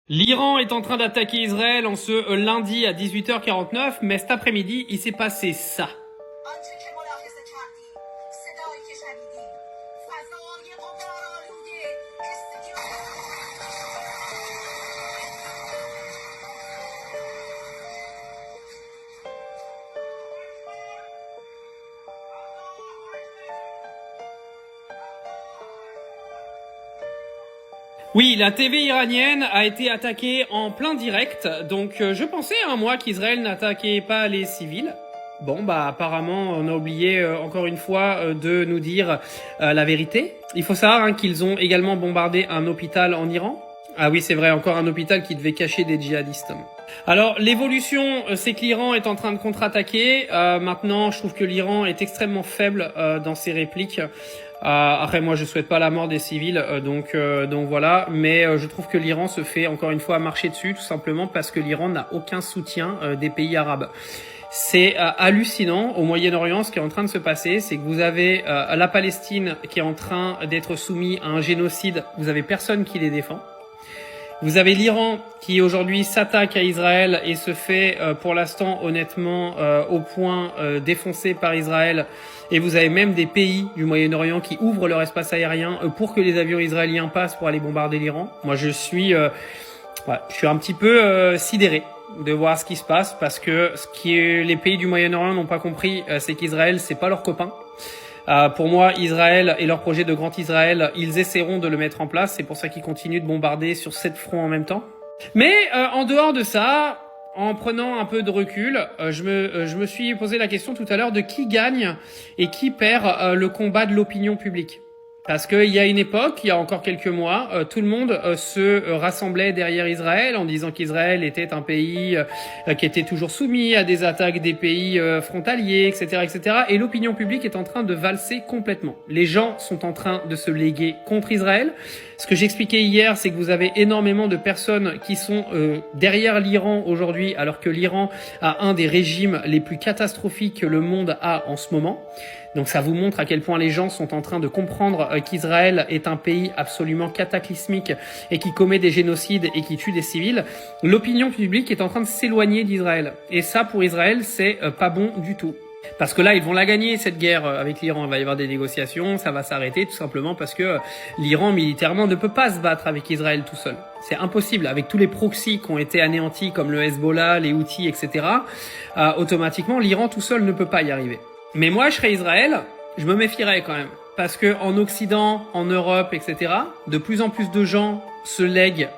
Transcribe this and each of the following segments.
L'Iran est en train d'attaquer Israël en ce lundi à 18h49, mais cet après-midi, il s'est passé ça. Oui, la TV iranienne a été attaquée en plein direct, donc je pensais moi qu'Israël n'attaquait pas les civils. Bon, apparemment on a oublié encore une fois de nous dire la vérité. Il faut savoir qu'ils ont également bombardé un hôpital en Iran. Ah oui, c'est vrai, encore un hôpital qui devait cacher des djihadistes. Alors, l'évolution, c'est que l'Iran est en train de contre-attaquer. Maintenant, je trouve que l'Iran est extrêmement faible dans ses répliques. Après, moi, je souhaite pas la mort des civils, donc voilà. Mais je trouve que l'Iran se fait encore une fois marcher dessus, tout simplement parce que l'Iran n'a aucun soutien des pays arabes. C'est hallucinant au Moyen-Orient ce qui est en train de se passer, c'est que vous avez la Palestine qui est en train d'être soumise à un génocide. Vous avez personne qui les défend. Vous avez l'Iran qui aujourd'hui s'attaque à Israël et se fait pour l'instant honnêtement au point défoncé par Israël. Et vous avez même des pays du Moyen-Orient qui ouvrent leur espace aérien pour que les avions israéliens passent pour aller bombarder l'Iran. Moi je suis un petit peu sidéré de voir ce qui se passe parce que les pays du Moyen-Orient n'ont pas compris, c'est qu'Israël c'est pas leur copain. Pour moi, Israël et leur projet de Grand Israël, ils essaieront de le mettre en place. C'est pour ça qu'ils continuent de bombarder sur 7 fronts en même temps. Mais en dehors de ça, en prenant un peu de recul, je me suis posé la question tout à l'heure de qui gagne et qui perd le combat de l'opinion publique. Parce qu'il y a une époque, il y a encore quelques mois, tout le monde se rassemblait derrière Israël en disant qu'Israël était un pays qui était toujours soumis à des attaques des pays frontaliers, etc., etc. Et l'opinion publique est en train de valser complètement. Les gens sont en train de se léguer contre Israël. Ce que j'expliquais hier, c'est que vous avez énormément de personnes qui sont derrière l'Iran aujourd'hui, alors que l'Iran a un des régimes les plus catastrophiques que le monde a en ce moment. Donc ça vous montre à quel point les gens sont en train de comprendre qu'Israël est un pays absolument cataclysmique et qui commet des génocides et qui tue des civils. L'opinion publique est en train de s'éloigner d'Israël. Et ça, pour Israël, c'est pas bon du tout. Parce que là, ils vont la gagner, cette guerre avec l'Iran. Il va y avoir des négociations, ça va s'arrêter tout simplement parce que l'Iran, militairement, ne peut pas se battre avec Israël tout seul. C'est impossible. Avec tous les proxys qui ont été anéantis, comme le Hezbollah, les Houthis, etc., automatiquement, l'Iran tout seul ne peut pas y arriver. Mais moi, je serais Israël, je me méfierais quand même. Parce que en Occident, en Europe, etc., de plus en plus de gens se mettent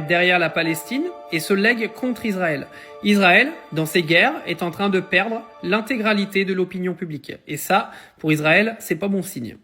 derrière la Palestine et se lèguent contre Israël. Israël, dans ces guerres, est en train de perdre l'intégralité de l'opinion publique. Et ça, pour Israël, c'est pas bon signe.